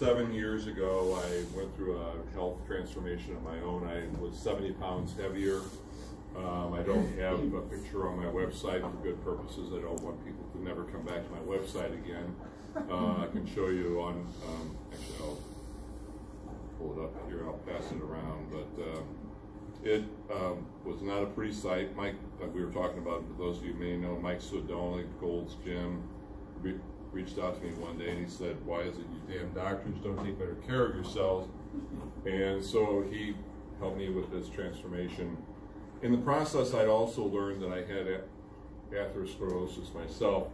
7 years ago, I went through a health transformation of my own. I was 70 pounds heavier. I don't have a picture on my website for good purposes. I don't want people to never come back to my website again. I can show you on, actually I'll pull it up here, I'll pass it around, but it was not a pretty sight. Mike, we were talking about, for those of you who may know, Mike Sodonic, Gold's Gym, reached out to me one day and he said, "Why is it you damn doctors don't take better care of yourselves?" And so he helped me with this transformation. In the process, I'd also learned that I had atherosclerosis myself.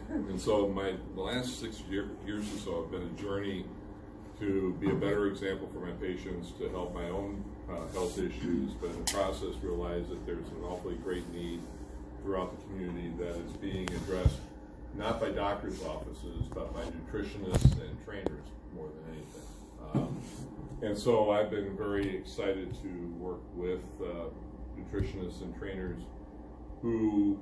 And so the last 6 years or so have been a journey to be a better example for my patients, to help my own health issues, but in the process realize that there's an awfully great need throughout the community that is being addressed not by doctors' offices, but by nutritionists and trainers more than anything. And so I've been very excited to work with nutritionists and trainers who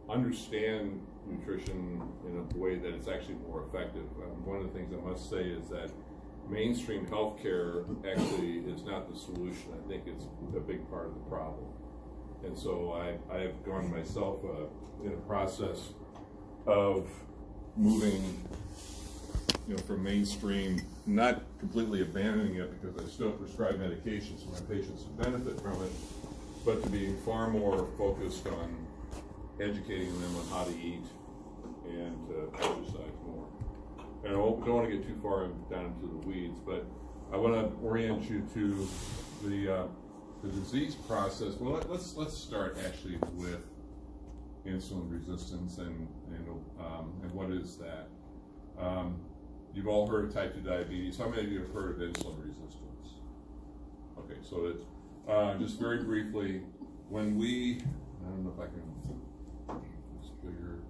understand nutrition in a way that it's actually more effective. One of the things I must say is that mainstream healthcare actually is not the solution. I think it's a big part of the problem. And so I have gone myself in a process of moving, from mainstream, not completely abandoning it because I still prescribe medications for my patients to benefit from it, but to be far more focused on educating them on how to eat and to exercise more. And I don't want to get too far down into the weeds, but I want to orient you to the disease process. Well, let's start actually with insulin resistance and what is that? You've all heard of type 2 diabetes. How many of you have heard of insulin resistance? Okay, so it's just very briefly, when we, I don't know if I can make this bigger.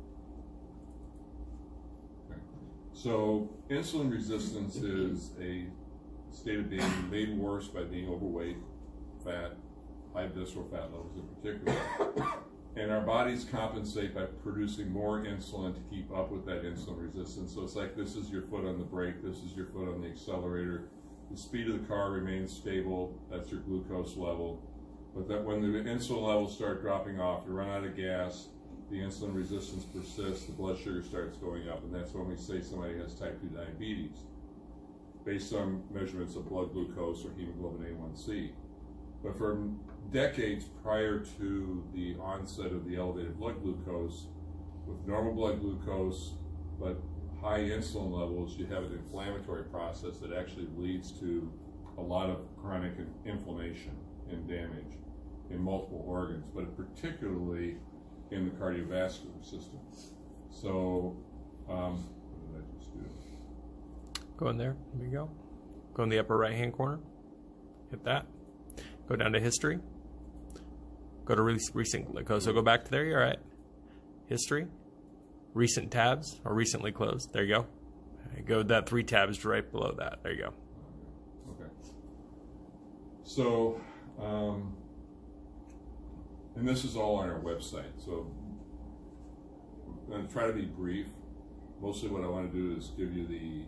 Okay. So insulin resistance is a state of being made worse by being overweight, fat, high visceral fat levels in particular. And our bodies compensate by producing more insulin to keep up with that insulin resistance. So it's like this is your foot on the brake, this is your foot on the accelerator. The speed of the car remains stable, that's your glucose level. But that when the insulin levels start dropping off, you run out of gas, the insulin resistance persists, the blood sugar starts going up, and that's when we say somebody has type 2 diabetes, based on measurements of blood glucose or hemoglobin A1C. But for decades prior to the onset of the elevated blood glucose, with normal blood glucose but high insulin levels, you have an inflammatory process that actually leads to a lot of chronic inflammation and damage in multiple organs, but particularly in the cardiovascular system. So, what did I just do? Go in there. There we go. Go in the upper right-hand corner. Hit that. Go down to history. Go to recent glucose. So go back to there. You're right. History. Recent tabs or recently closed. There you go. Go that 3 tabs right below that. There you go. Okay. So, and this is all on our website. So I'm going to try to be brief. Mostly what I want to do is give you the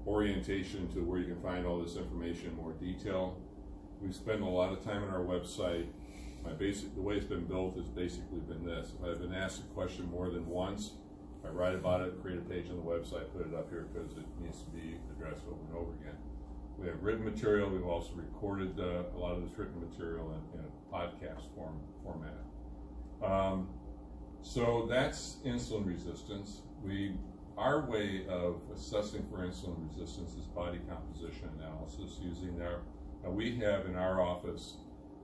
orientation to where you can find all this information in more detail. We spend a lot of time on our website. The way it's been built has basically been this. If I've been asked a question more than once, I write about it, create a page on the website, put it up here because it needs to be addressed over and over again. We have written material. We've also recorded a lot of this written material in a podcast format. So that's insulin resistance. Our way of assessing for insulin resistance is body composition analysis using we have in our office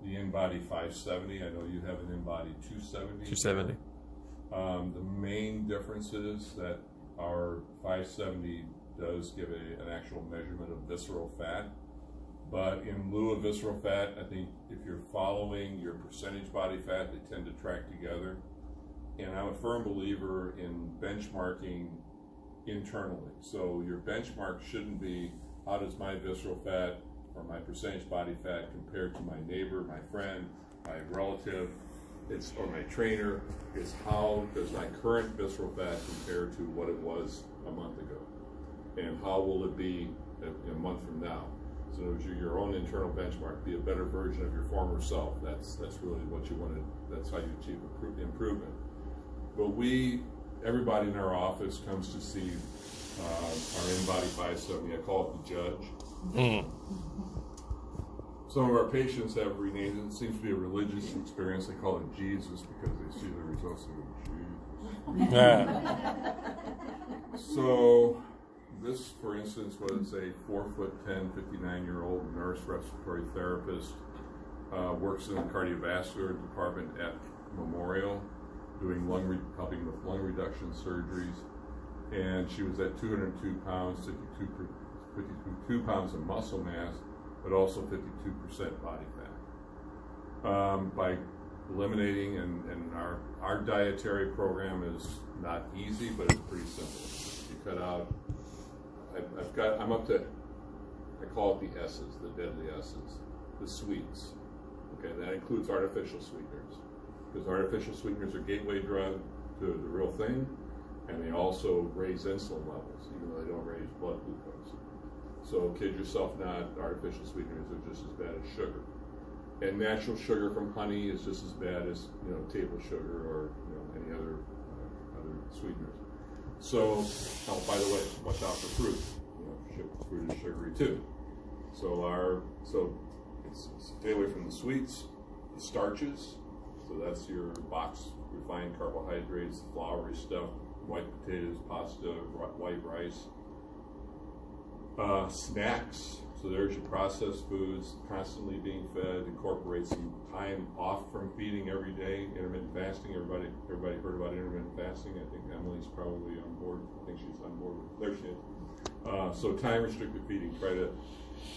the InBody 570. I know you have an InBody 270. 270. The main difference is that our 570 does give an actual measurement of visceral fat. But in lieu of visceral fat, I think if you're following your percentage body fat, they tend to track together. And I'm a firm believer in benchmarking internally. So your benchmark shouldn't be, how does my visceral fat or my percentage body fat compared to my neighbor, my friend, my relative, or my trainer. It's how does my current visceral fat compare to what it was a month ago. and how will it be a month from now? So it was your own internal benchmark, be a better version of your former self. That's really what you want to, that's how you achieve improvement. But everybody in our office comes to see our InBody 570, I call it the judge. Some of our patients have renamed it. It seems to be a religious experience. They call it Jesus because they see the results of Jesus. So this, for instance, was a 4'10", 59-year-old nurse respiratory therapist, works in the cardiovascular department at Memorial, doing helping with lung reduction surgeries, and she was at 202 pounds, 52 pounds of muscle mass, but also 52% body fat. By eliminating, and our dietary program is not easy, but it's pretty simple. You cut out, I'm up to, I call it the S's, the deadly S's, the sweets. Okay, that includes artificial sweeteners, because artificial sweeteners are gateway drug to the real thing, and they also raise insulin levels, even though they don't raise blood glucose. So kid yourself not, artificial sweeteners are just as bad as sugar. And natural sugar from honey is just as bad as table sugar or any other sweeteners. So, oh, by the way, watch out for fruit. Fruit is sugary too. So it's stay away from the sweets, the starches. So that's your box refined carbohydrates, floury stuff, white potatoes, pasta, white rice. Snacks. So there's your processed foods, constantly being fed. Incorporate some time off from feeding every day. Intermittent fasting. Everybody heard about intermittent fasting. I think Emily's probably on board. I think she's on board with. There she is. So time restricted feeding. Try to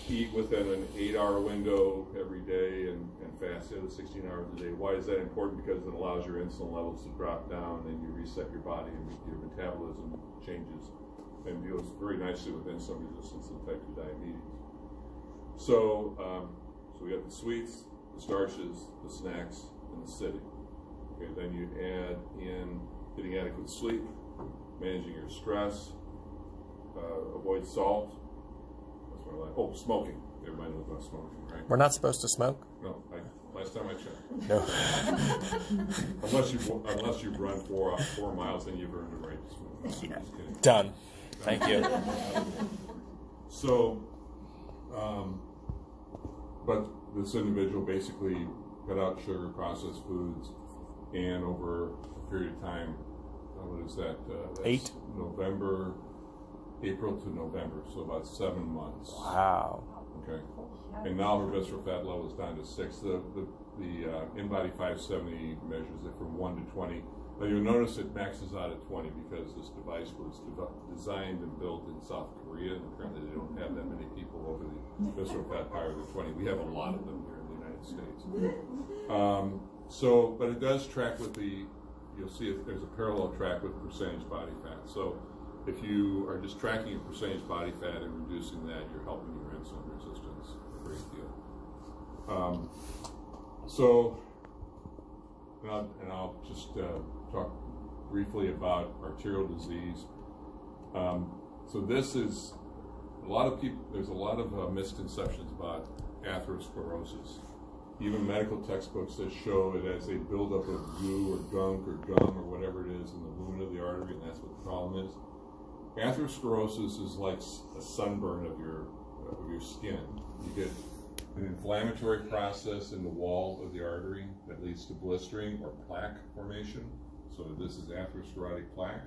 eat within an 8-hour window every day and fast the other 16 hours a day. Why is that important? Because it allows your insulin levels to drop down and you reset your body and your metabolism changes and deals very nicely with insulin resistance and type 2 diabetes. So we got the sweets, the starches, the snacks, and the sitting. Okay, then you add in getting adequate sleep, managing your stress, avoid salt. That's what I like. Oh, smoking. Everybody knows about smoking, right? We're not supposed to smoke? No, last time I checked. No. unless you've run 4 miles, then you've earned the right to smoke. Just kidding. Done. Thank you. So, but this individual basically cut out sugar, processed foods, and over a period of time, what is that? That's April to November, so about 7 months. Wow. Okay. And now her visceral fat level is down to 6. The InBody 570 measures it from 1 to 20. Now you'll notice it maxes out at 20 because this device was designed and built in South Korea, and apparently they don't have that many people over the visceral fat higher than 20. We have a lot of them here in the United States. But it does track with you'll see if there's a parallel track with percentage body fat. So if you are just tracking your percentage body fat and reducing that, you're helping your insulin resistance a great deal. And I'll just talk briefly about arterial disease. So this is there's a lot of misconceptions about atherosclerosis. Even medical textbooks that show it as a buildup of goo or gunk or gum or whatever it is in the lumen of the artery, and that's what the problem is. Atherosclerosis is like a sunburn of your skin. You get an inflammatory process in the wall of the artery that leads to blistering or plaque formation. So this is atherosclerotic plaque.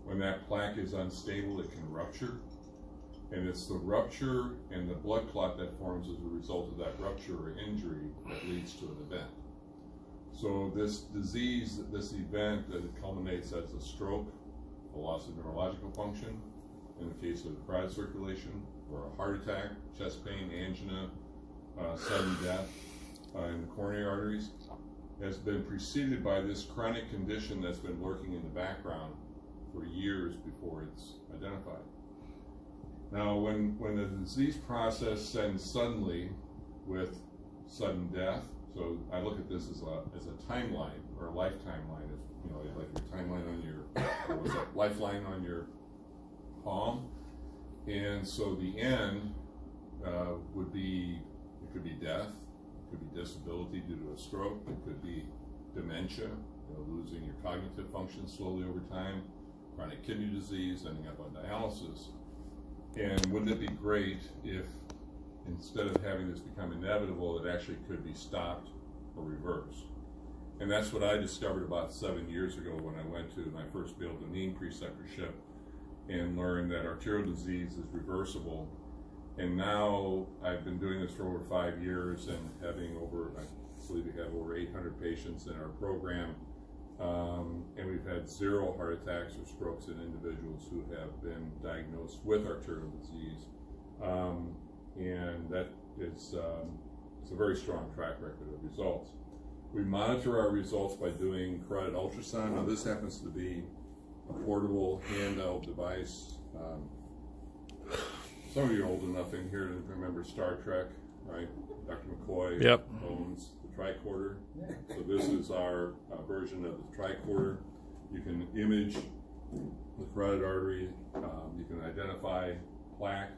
When that plaque is unstable, it can rupture. And it's the rupture and the blood clot that forms as a result of that rupture or injury that leads to an event. So this disease, this event, that it culminates as a stroke, a loss of neurological function, in the case of carotid circulation, or a heart attack, chest pain, angina, sudden death in the coronary arteries, has been preceded by this chronic condition that's been lurking in the background for years before it's identified. Now, when the disease process ends suddenly with sudden death, so I look at this as a timeline or a life timeline, like your timeline on your lifeline on your palm. And so the end would be, it could be death, it could be disability due to a stroke, it could be dementia, losing your cognitive function slowly over time, chronic kidney disease, ending up on dialysis. And wouldn't it be great if, instead of having this become inevitable, it actually could be stopped or reversed? And that's what I discovered about 7 years ago when I went to my first Bale Deneen preceptorship and learned that arterial disease is reversible. And now I've been doing this for over 5 years and having over, I believe we have over 800 patients in our program. And we've had 0 heart attacks or strokes in individuals who have been diagnosed with arterial disease. And that is it's a very strong track record of results. We monitor our results by doing carotid ultrasound. Now this happens to be a portable handheld device. Some of you are old enough in here to remember Star Trek, right? Dr. McCoy owns the tricorder. So this is our version of the tricorder. You can image the carotid artery. You can identify plaque.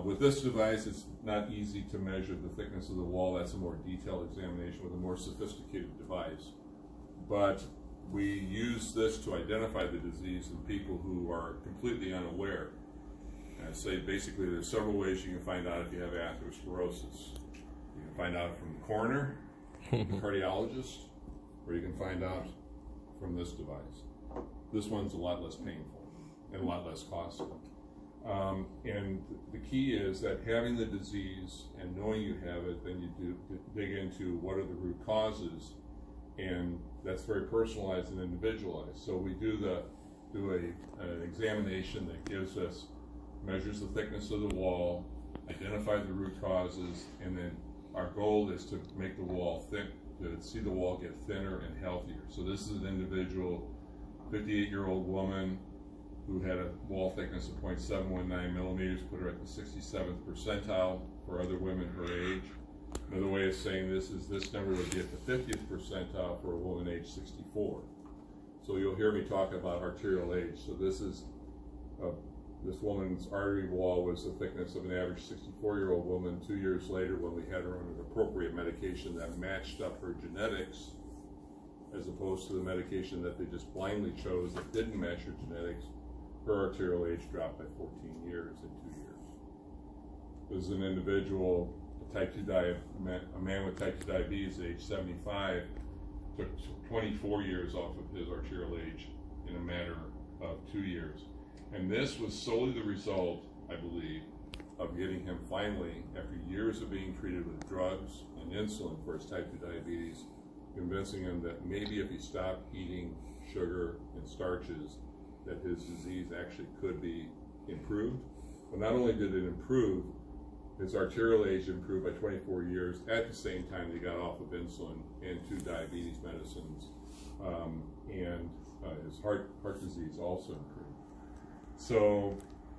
With this device, it's not easy to measure the thickness of the wall. That's a more detailed examination with a more sophisticated device. But we use this to identify the disease in people who are completely unaware. And I say basically there's several ways you can find out if you have atherosclerosis. You can find out from the coroner, the cardiologist, or you can find out from this device. This one's a lot less painful and a lot less costly. And the key is that having the disease and knowing you have it, then you do dig into what are the root causes, and that's very personalized and individualized. So we do an examination that gives us, measures the thickness of the wall, identify the root causes, and then our goal is to make the wall thick, to see the wall get thinner and healthier. So this is an individual, 58-year-old woman, who had a wall thickness of 0.719 millimeters, put her at the 67th percentile for other women her age. Another way of saying this is this number would be at the 50th percentile for a woman age 64. So you'll hear me talk about arterial age. So this is, this woman's artery wall was the thickness of an average 64-year-old woman. 2 years later, when we had her on an appropriate medication that matched up her genetics, as opposed to the medication that they just blindly chose that didn't match her genetics, her arterial age dropped by 14 years in 2 years. There's an individual, a man with type 2 diabetes at age 75, took 24 years off of his arterial age in a matter of 2 years. And this was solely the result, I believe, of getting him finally, after years of being treated with drugs and insulin for his type 2 diabetes, convincing him that maybe if he stopped eating sugar and starches, that his disease actually could be improved. But not only did it improve, his arterial age improved by 24 years at the same time he got off of insulin and 2 diabetes medicines, and his heart disease also improved. So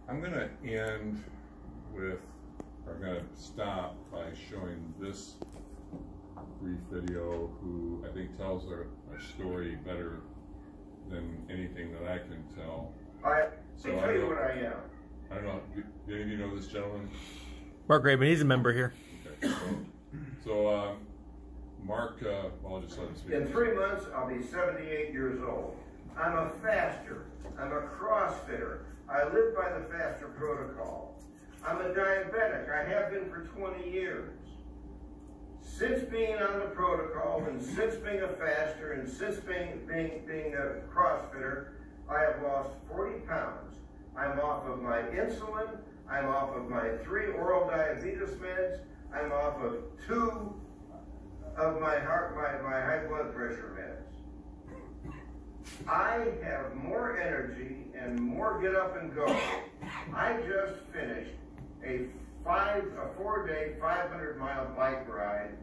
I'm going to end with, or I'm going to stop by showing this brief video, who I think tells our story better than anything that I can tell. Let me tell you what I am. I don't know, do any of you know this gentleman? Mark Raven, he's a member here. Okay, so Mark, well, I'll just let him speak. In 3 months, I'll be 78 years old. I'm a faster. I'm a CrossFitter. I live by the faster protocol. I'm a diabetic. I have been for 20 years. Since being on the protocol, and since being a faster, and since being a CrossFitter, I have lost 40 pounds. I'm off of my insulin. I'm off of my 3 oral diabetes meds. I'm off of 2 of my high blood pressure meds. I have more energy and more get up and go. I just finished a 4-day, 500-mile bike ride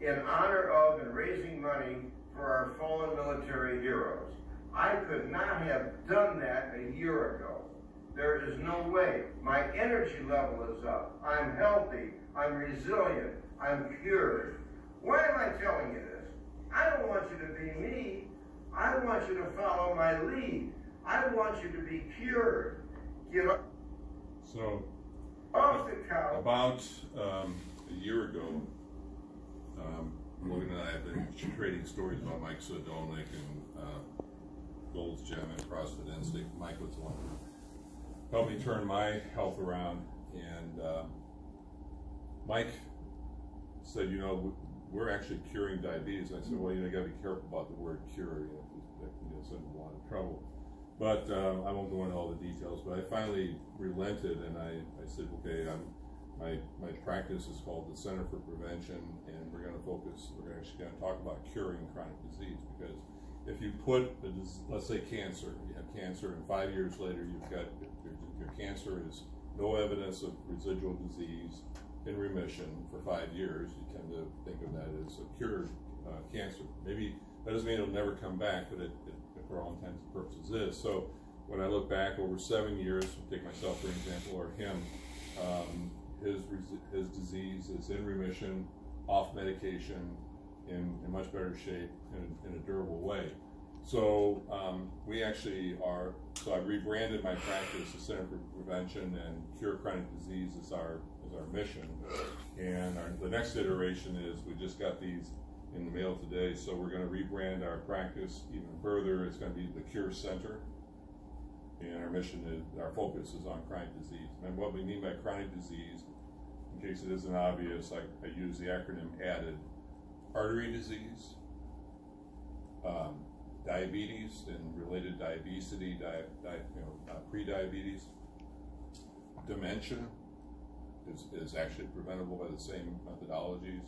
in honor of and raising money for our fallen military heroes. I could not have done that a year ago. There is no way. My energy level is up. I'm healthy. I'm resilient. I'm cured. Why am I telling you this? I don't want you to be me. I want you to follow my lead. I want you to be cured. Give up. So Off the couch. about a year ago, Logan and I have been trading stories about Mike Sodolnik and Gold's Gym and CrossFit Instinct. Mike was the one who helped me turn my health around, and Mike said, you know, we're actually curing diabetes. And I said, well, you know, you got to be careful about the word cure. You know, that can get us into a lot of trouble. But I won't go into all the details. But I finally relented, and I said, okay, my practice is called the Center for Prevention, and we're actually going to talk about curing chronic disease, because if you put, let's say cancer, you have cancer, and 5 years later you've got, your cancer is no evidence of residual disease, in remission for 5 years, you tend to think of that as a cured cancer. Maybe that doesn't mean it'll never come back, but it for all intents and purposes is. So when I look back over 7 years, take myself for example, or him, his disease is in remission, off medication, in much better shape, in a durable way. So we actually are, so I rebranded my practice, the Center for Prevention and Cure Chronic Disease is our mission. And the next iteration is, we just got these in the mail today, so we're going to rebrand our practice even further. It's going to be the Cure Center. And our mission is, our focus is on chronic disease. And what we mean by chronic disease, in case it isn't obvious, I use the acronym ADDED: artery disease, diabetes and related diabesity, pre-diabetes, dementia is actually preventable by the same methodologies.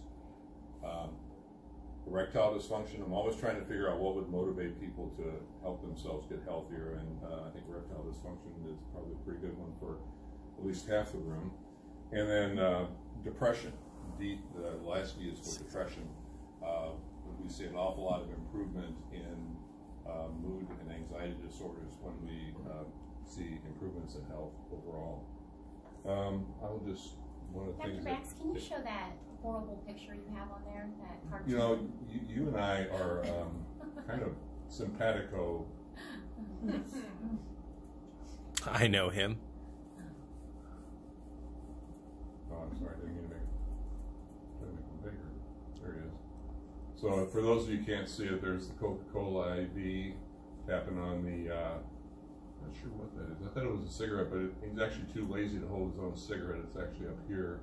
Erectile dysfunction, I'm always trying to figure out what would motivate people to help themselves get healthier, and I think erectile dysfunction is probably a pretty good one for at least half the room. And then depression, the last D is for depression. We see an awful lot of improvement in mood and anxiety disorders when we see improvements in health overall. I'll just, one of the things. Dr. Max, can you show that horrible picture you have on there, that cartoon? You know, you and I are kind of simpatico. I know him. Oh, I'm sorry, I didn't mean to make it bigger. There he is. So for those of you who can't see it, there's the Coca-Cola IV tapping on the, not sure what that is. I thought it was a cigarette, but he's actually too lazy to hold his own cigarette. It's actually up here.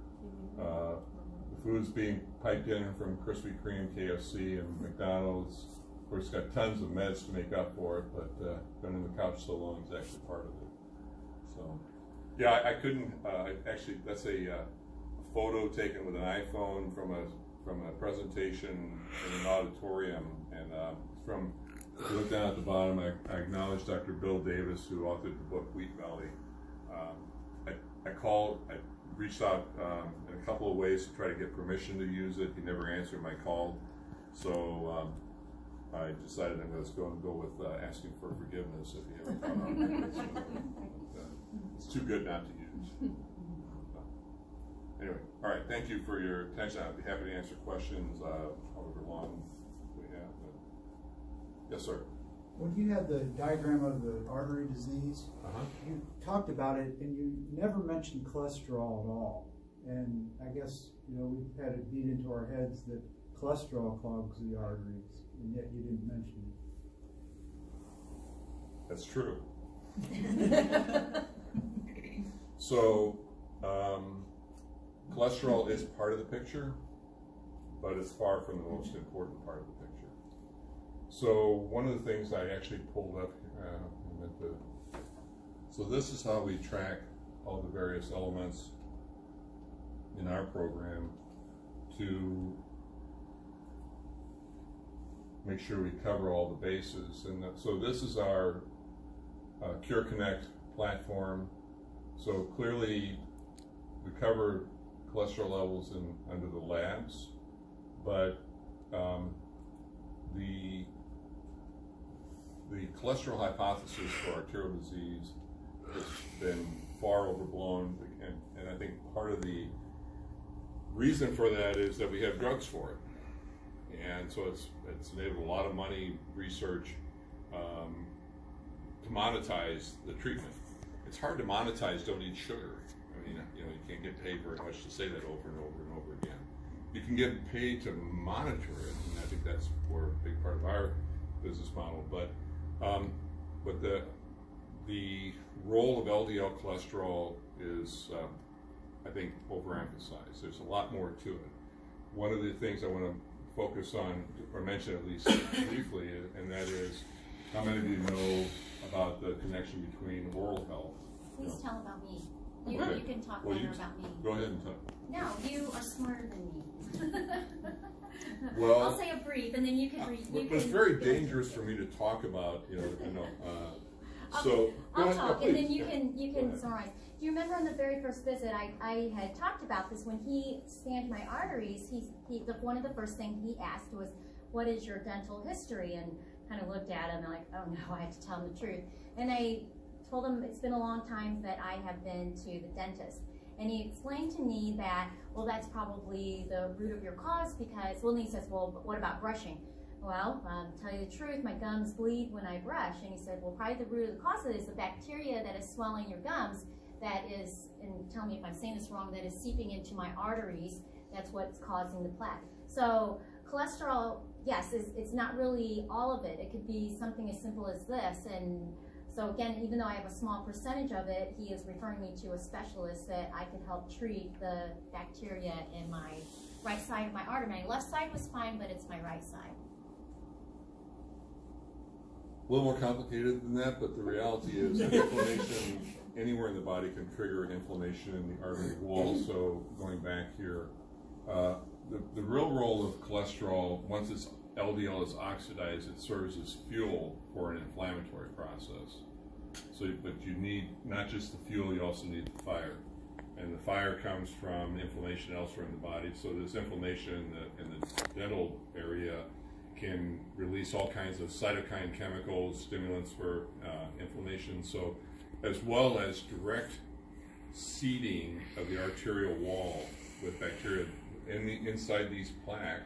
The food's being piped in from Krispy Kreme, KFC, and McDonald's. Of course, it's got tons of meds to make up for it, but been on the couch so long, it's actually part of it. So, yeah, I couldn't, actually, that's a photo taken with an iPhone from a presentation in an auditorium, and from, if you look down at the bottom, I acknowledge Dr. Bill Davis, who authored the book Wheat Valley. I reached out in a couple of ways to try to get permission to use it. He never answered my call, so I decided I'm going to go with asking for forgiveness if he ever caught on. It's too good not to use. Anyway, all right, thank you for your attention. I'd be happy to answer questions however long we have. Yes, sir. When you had the diagram of the artery disease, you talked about it and you never mentioned cholesterol at all. And I guess, you know, we've had it beat into our heads that cholesterol clogs the arteries, and yet you didn't mention it. That's true. So, cholesterol is part of the picture, but it's far from the most important part of the picture. So one of the things I actually pulled up, so this is how we track all the various elements in our program to make sure we cover all the bases. And so this is our Cure Connect platform. So clearly we cover cholesterol levels under the labs, but the cholesterol hypothesis for arterial disease has been far overblown, and I think part of the reason for that is that we have drugs for it, and so it's enabled a lot of money, research, to monetize the treatment. it's hard to monetize don't eat sugar. I mean, you know, you can't get paid very much to say that over and over and over again. You can get paid to monitor it, and I think that's where a big part of our business model. But the role of LDL cholesterol is, I think, overemphasized. There's a lot more to it. One of the things I want to focus on, or mention at least briefly, and that is, how many of you know about the connection between oral health? Please tell about me. You Okay. can talk Well, better you- about me. Go ahead and talk. No, you are smarter than me. Well, I'll say a brief, and then you can read. But it's very dangerous for me to talk about, so. go I'll ahead. talk, No, and then please. you Go can ahead. summarize. Do you remember on the very first visit, I had talked about this when he scanned my arteries. One of the first things he asked was, "What is your dental history?" And kind of looked at him like, "Oh no, I have to tell him the truth." And I told him it's been a long time that I have been to the dentist. And he explained to me that, well, that's probably the root of your cause because, well, and he says, well, but what about brushing? Well, tell you the truth, my gums bleed when I brush. And he said, well, probably the root of the cause of it is the bacteria that is swelling your gums that is, and tell me if I'm saying this wrong, that is seeping into my arteries. That's what's causing the plaque. So cholesterol, yes, it's not really all of it. It could be something as simple as this. And so again, even though I have a small percentage of it, he is referring me to a specialist that I could help treat the bacteria in my right side of my artery. My left side was fine, but it's my right side. A little more complicated than that, but the reality is that inflammation anywhere in the body can trigger inflammation in the artery wall. So going back here, the real role of cholesterol, once its LDL is oxidized, it serves as fuel for an inflammatory process. So, but you need not just the fuel, you also need the fire. And the fire comes from inflammation elsewhere in the body. So this inflammation in the dental area can release all kinds of cytokine chemicals, stimulants for inflammation. So, as well as direct seeding of the arterial wall with bacteria inside these plaques.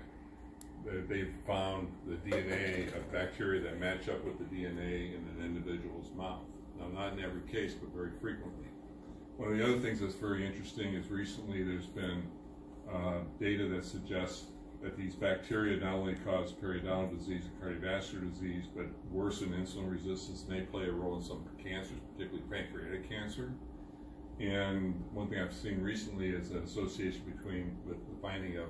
They've found the DNA of bacteria that match up with the DNA in an individual's mouth. Now, not in every case, but very frequently. One of the other things that's very interesting is recently there's been data that suggests that these bacteria not only cause periodontal disease and cardiovascular disease, but worsen insulin resistance, and they play a role in some cancers, particularly pancreatic cancer. And one thing I've seen recently is an association with the finding of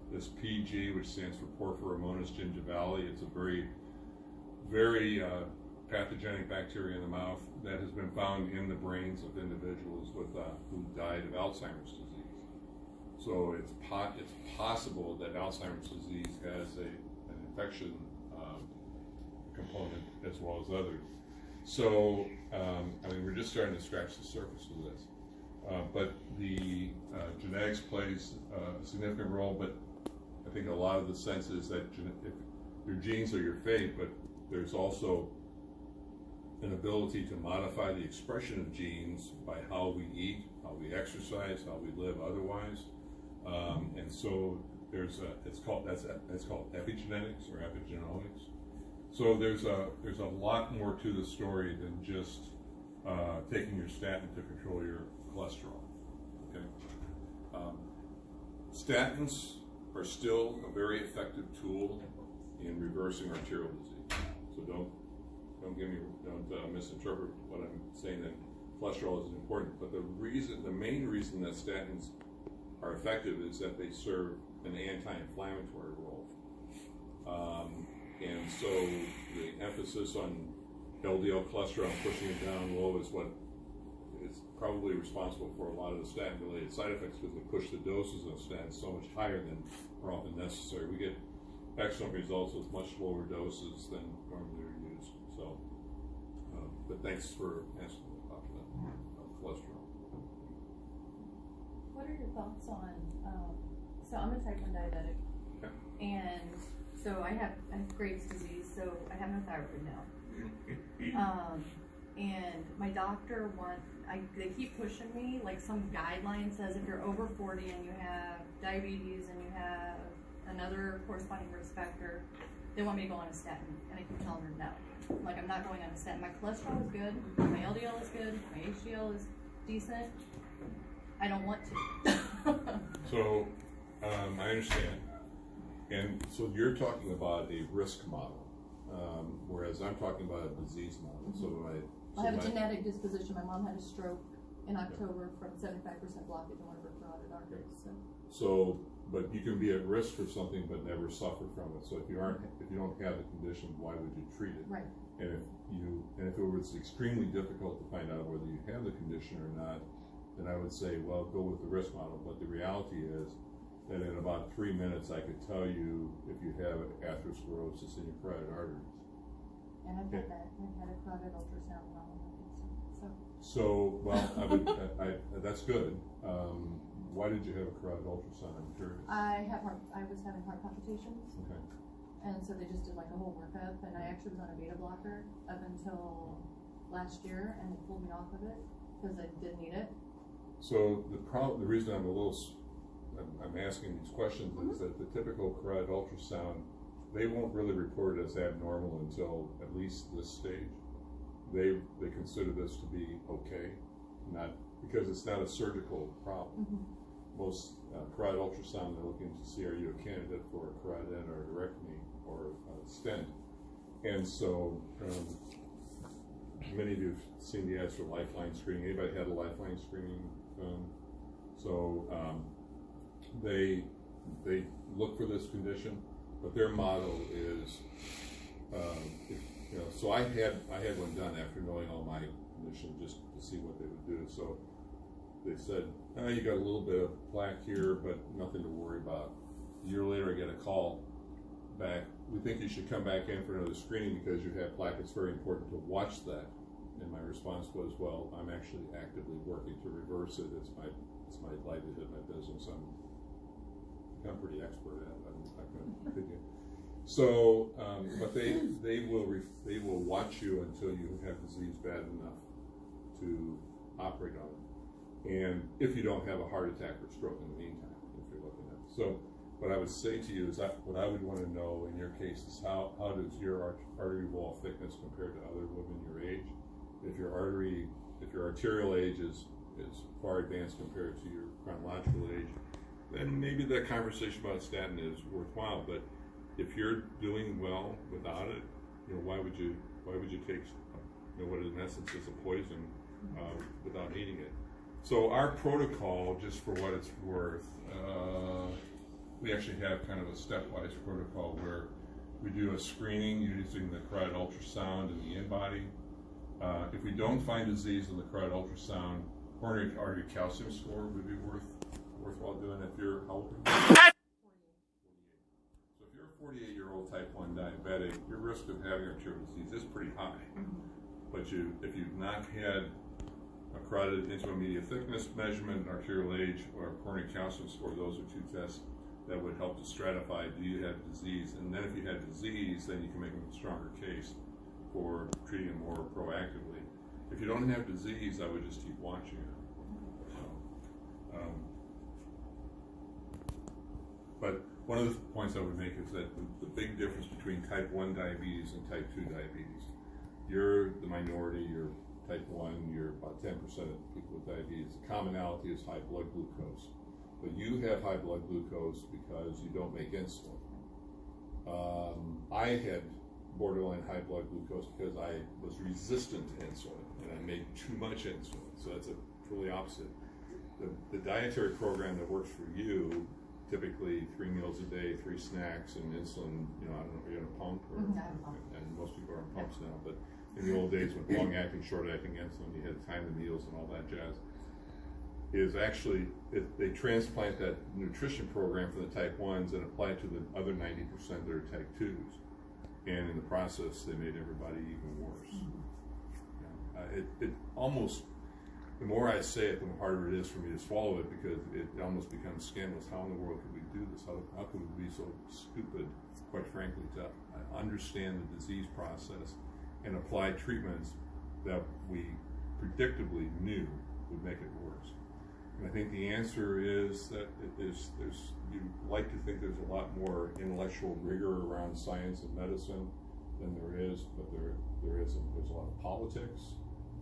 this PG, which stands for Porphyromonas gingivalis. It's a very, very pathogenic bacteria in the mouth that has been found in the brains of individuals who died of Alzheimer's disease. So it's possible that Alzheimer's disease has an infection component as well as others. So, I mean, we're just starting to scratch the surface of this. But the genetics plays a significant role, but I think a lot of the sense is that if your genes are your fate, but there's also an ability to modify the expression of genes by how we eat, how we exercise, how we live otherwise. And so it's called epigenetics or epigenomics. So there's a lot more to the story than just taking your statin to control your cholesterol. Okay. Statins are still a very effective tool in reversing arterial disease. So don't misinterpret what I'm saying, that cholesterol is important. But the main reason that statins are effective is that they serve an anti-inflammatory role. And so the emphasis on LDL cholesterol, pushing it down low, is what is probably responsible for a lot of the statin-related side effects, because they push the doses of statins so much higher than are often necessary. We get excellent results with much lower doses than normally are used. So, but thanks for asking about cholesterol. What are your thoughts on, so I'm a type 1 diabetic, and so I have Graves' disease, so I have no thyroid now. And my doctor they keep pushing me, like some guideline says if you're over 40 and you have diabetes and you have another corresponding risk factor, they want me to go on a statin, and I keep telling her no. Like, I'm not going on a statin. My cholesterol is good, my LDL is good, my HDL is decent. I don't want to. So, I understand. And so you're talking about a risk model, whereas I'm talking about a disease model. So I have a genetic disposition. My mom had a stroke in October from 75% blockage in one of her carotid arteries. So, but you can be at risk for something but never suffer from it. So if you don't have the condition, why would you treat it? right. And if it was extremely difficult to find out whether you have the condition or not, then I would say, well, go with the risk model. But the reality is that in about 3 minutes, I could tell you if you have atherosclerosis in your carotid arteries. And I've had that. I've had a carotid ultrasound and all of that. So, well, that's good. Why did you have a carotid ultrasound? I'm curious. I was having heart palpitations. Okay. And so they just did like a whole workup, and I actually was on a beta blocker up until last year, and they pulled me off of it because I didn't need it. So the reason I'm asking these questions is that the typical carotid ultrasound, they won't really report it as abnormal until at least this stage. They consider this to be okay, not because it's not a surgical problem. Most carotid ultrasound, they're looking to see, are you a candidate for a carotid endarterectomy or a stent? And so many of you have seen the ads for Lifeline screening. Anybody had a Lifeline screening? They look for this condition, but their model is, so I had one done after knowing all my condition just to see what they would do. So they said, you got a little bit of plaque here, but nothing to worry about. A year later, I get a call back. We think you should come back in for another screening because you have plaque. It's very important to watch that. And my response was, well, I'm actually actively working to reverse it. It's my livelihood, my business. I'm pretty expert at it. I'm not going to continue. So, but they will watch you until you have disease bad enough to operate on it. And if you don't have a heart attack or stroke in the meantime, if you're looking at it. So, what I would say to you is what I would want to know in your case is how does your artery wall thickness compare to other women your age? If your arterial age is far advanced compared to your chronological age, then maybe that conversation about statin is worthwhile. But if you're doing well without it, why would you take what in essence is a poison without eating it? So our protocol, just for what it's worth, we actually have kind of a stepwise protocol where we do a screening using the carotid ultrasound and the in-body. If we don't find disease in the carotid ultrasound, coronary artery calcium score would be worthwhile doing if you're how old are you? 48. So if you're a 48-year-old type 1 diabetic, your risk of having arterial disease is pretty high. But if you've not had a carotid intermediate thickness measurement, arterial age, or coronary calcium score, those are two tests that would help to stratify, do you have disease? And then if you had disease, then you can make a stronger case for treating it more proactively. If you don't have disease, I would just keep watching it. But one of the points I would make is that the big difference between type 1 diabetes and type 2 diabetes, you're the minority, you're type 1, you're about 10% of people with diabetes. The commonality is high blood glucose. But you have high blood glucose because you don't make insulin. I had borderline high blood glucose because I was resistant to insulin and I made too much insulin. So that's a totally opposite. The dietary program that works for you, typically 3 meals a day, 3 snacks, and insulin, I don't know if you're on a pump, and most people are on pumps now, but in the old days with long-acting, short-acting insulin, you had to time the meals and all that jazz, is actually, they transplant that nutrition program for the type 1s and apply it to the other 90% that are type 2s. And in the process, they made everybody even worse. It almost, the more I say it, the harder it is for me to swallow it because it almost becomes scandalous. How in the world could we do this? How could we be so stupid, quite frankly, to understand the disease process and apply treatments that we predictably knew would make it worse? And I think the answer is that you'd like to think there's a lot more intellectual rigor around science and medicine, than there is, but there isn't. There's a lot of politics,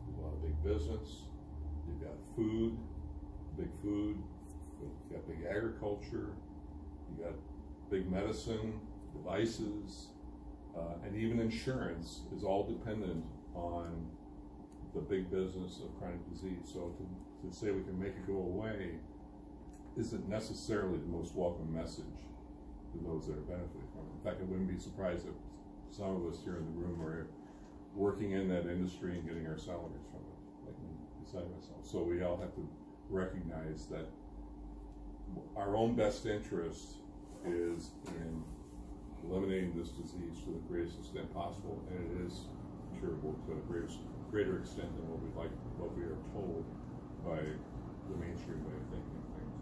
there's a lot of big business, you've got food, big food, you've got big agriculture, you got big medicine, devices, and even insurance is all dependent on the big business of chronic disease. So to say we can make it go away isn't necessarily the most welcome message to those that are benefiting from it. In fact, I wouldn't be surprised if some of us here in the room are working in that industry and getting our salaries from it, like me beside myself. So we all have to recognize that our own best interest is in eliminating this disease to the greatest extent possible, and it is curable to a greater extent than what we are told by the mainstream way of thinking of things.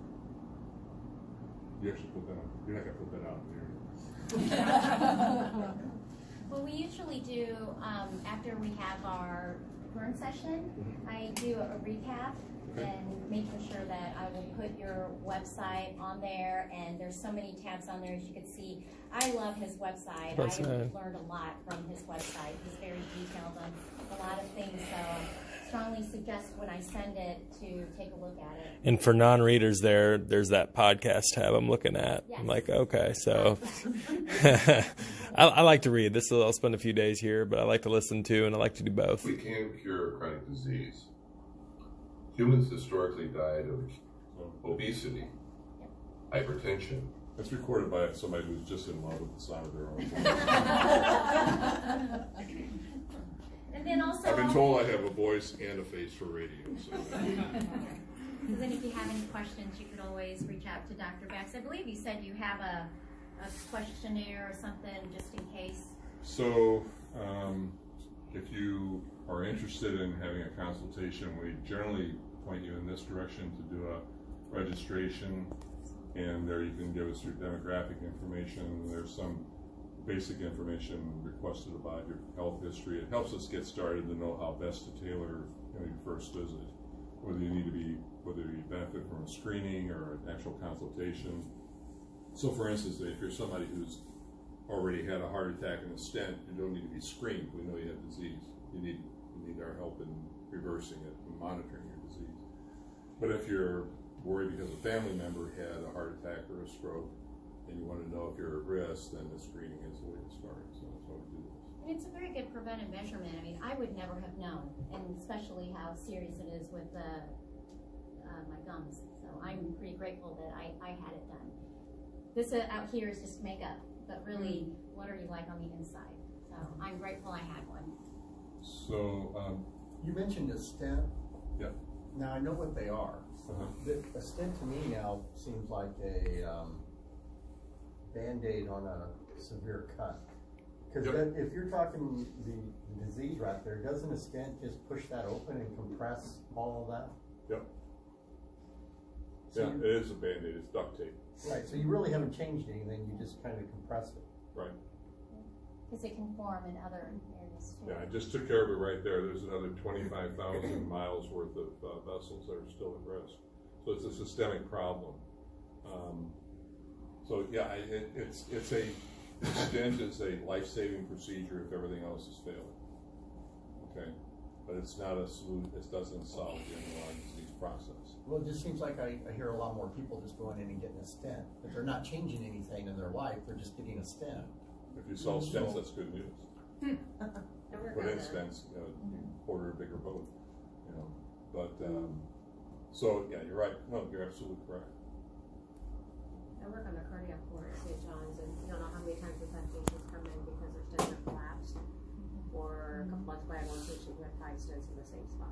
You actually put that on. You're not going to put that out in there. Well, we usually do, after we have our learn session, I do a recap and making sure that I will put your website on there, and there's so many tabs on there, as you can see. I love his website. I have learned a lot from his website. He's very detailed on a lot of things, so I strongly suggest when I send it to take a look at it. And for non-readers there's that podcast tab I'm looking at. Yes. I'm like, okay, so I like to read. I'll spend a few days here, but I like to listen to, and I like to do both. We can cure chronic disease. Humans historically died of obesity, hypertension. That's recorded by somebody who's just in love with the sound of their own voice. And then also, I've been told I have a voice and a face for radio. So. And then if you have any questions, you could always reach out to Dr. Bax. I believe you said you have a questionnaire or something just in case. So, if you are interested in having a consultation, we generally point you in this direction to do a registration, and there you can give us your demographic information. There's some basic information requested about your health history. It helps us get started to know how best to tailor your first visit, whether you benefit from a screening or an actual consultation. So for instance, if you're somebody who's already had a heart attack and a stent, you don't need to be screened. We know you have disease. You need our help in reversing it and monitoring your disease. But if you're worried because a family member had a heart attack or a stroke, and you want to know if you're at risk, then the screening is the way to start. So that's why we do this. And it's a very good preventive measurement. I mean, I would never have known, and especially how serious it is with my gums. So I'm pretty grateful that I had it done. This out here is just makeup, but really, what are you like on the inside? So I'm grateful I had one. So, you mentioned a stent. yeah. Now I know what they are. A stent to me now seems like a Band-Aid on a severe cut. Because if you're talking the disease right there, doesn't a stent just push that open and compress all of that? Yep. So Yeah, it is a Band-Aid. It's duct tape. Right, so you really haven't changed anything, you just kind of compressed it. Right. Because it can form in other areas too. Yeah, I just took care of it right there. There's another 25,000 miles worth of vessels that are still at risk. So it's a systemic problem. So yeah, it's a stent is a life-saving procedure if everything else has failed. Okay, but it's not a solution. It doesn't solve the underlying disease process. Well, it just seems like I hear a lot more people just going in and getting a stent, but they're not changing anything in their life, they're just getting a stent. If you solve stents, that's good news. Put in stents, you order a bigger boat, But so yeah, you're right. No, you're absolutely correct. I work on the cardiac ward at St. John's, and you don't know how many times we've had patients come in because their stents have collapsed, or a couple months ago I had one patient who had 5 stents in the same spot.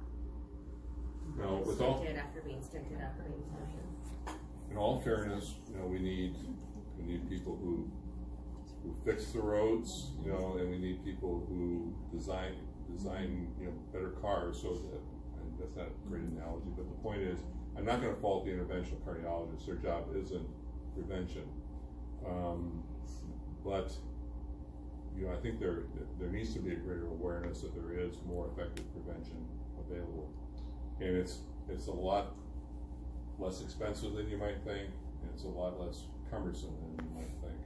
No, with all After being stented up, in all fairness, we need people who fix the roads, and we need people who design better cars. So that, and that's not a great analogy, but the point is, I'm not going to fault the interventional cardiologist. Their job isn't prevention, but I think there needs to be a greater awareness that there is more effective prevention available, and it's a lot less expensive than you might think, and it's a lot less cumbersome than you might think.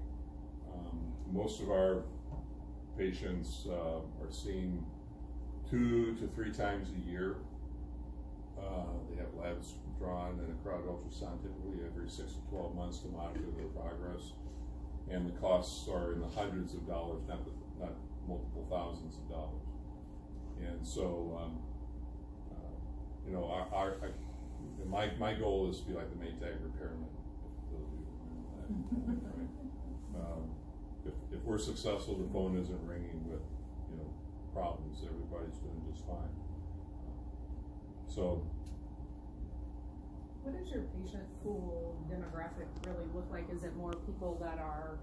Most of our Patients are seen 2 to 3 times a year. They have labs drawn and a carotid ultrasound typically every 6 to 12 months to monitor their progress. And the costs are in the hundreds of dollars, not multiple thousands of dollars. And so, you know, my goal is to be like the Maytag repairman. If we're successful, the phone isn't ringing with, you know, problems. Everybody's doing just fine. So, what does your patient pool demographic really look like? Is it more people that are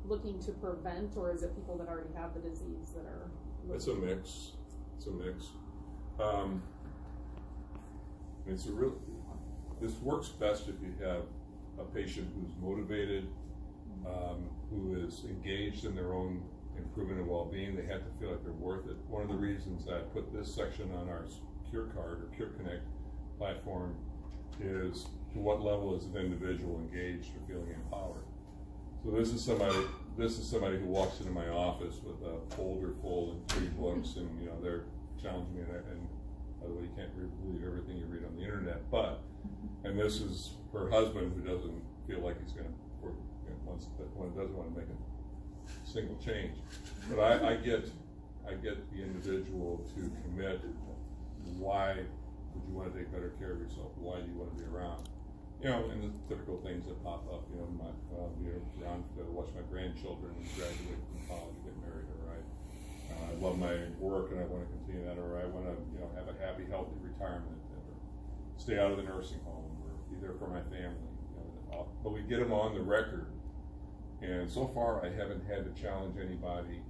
looking to prevent, or is it people that already have the disease that are looking? It's a mix. It's a mix. This works best if you have a patient who's motivated, who is engaged in their own improvement and well-being. They have to feel like they're worth it. One of the reasons I put this section on our Cure Card or Cure Connect platform is to what level is an individual engaged or feeling empowered. So this is somebody who walks into my office with a folder full of 3 books, and you know they're challenging me. And by the way, you can't believe everything you read on the internet. And this is her husband who doesn't feel like he's going to, doesn't want to make a single change. But I get the individual to commit. Why would you want to take better care of yourself? Why do you want to be around? You know, and the typical things that pop up. You know, be around to watch my grandchildren graduate from college, get married. All right. I love my work and I want to continue that. Or I want to, you know, have a happy, healthy retirement, or stay out of the nursing home, or be there for my family. You know, but we get them on the record. And so far, I haven't had to challenge anybody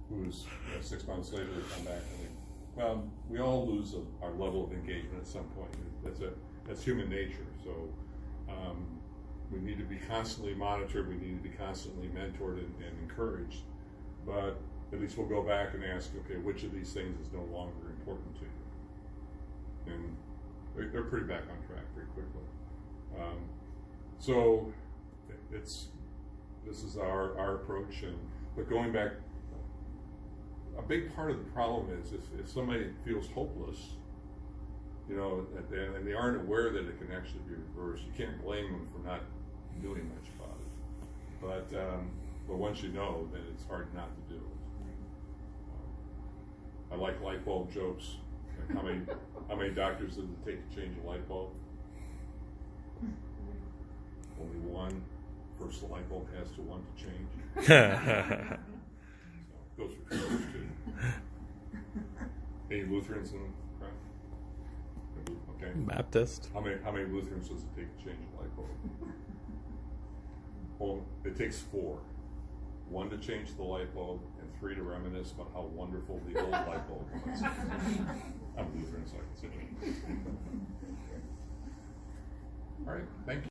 who's 6 months later they come back and well, we all lose our level of engagement at some point. That's human nature. So we need to be constantly monitored. We need to be constantly mentored and encouraged. But at least we'll go back and ask, okay, which of these things is no longer important to you? And they're pretty back on track pretty quickly. So this is our approach. But going back, a big part of the problem is if somebody feels hopeless, you know, and they aren't aware that it can actually be reversed, you can't blame them for not doing much about it. But once you know, then it's hard not to do it. I like light bulb jokes. Like how many doctors does it take to change a light bulb? Only one. First, the light bulb has to want to change. So, goes for Christians too. Any Lutherans in the crowd? Okay. Baptist. How many Lutherans does it take to change a light bulb? Well, it takes 4. 1 to change the light bulb, and 3 to reminisce about how wonderful the old light bulb was. I'm Lutheran, so I can say that. All right, thank you.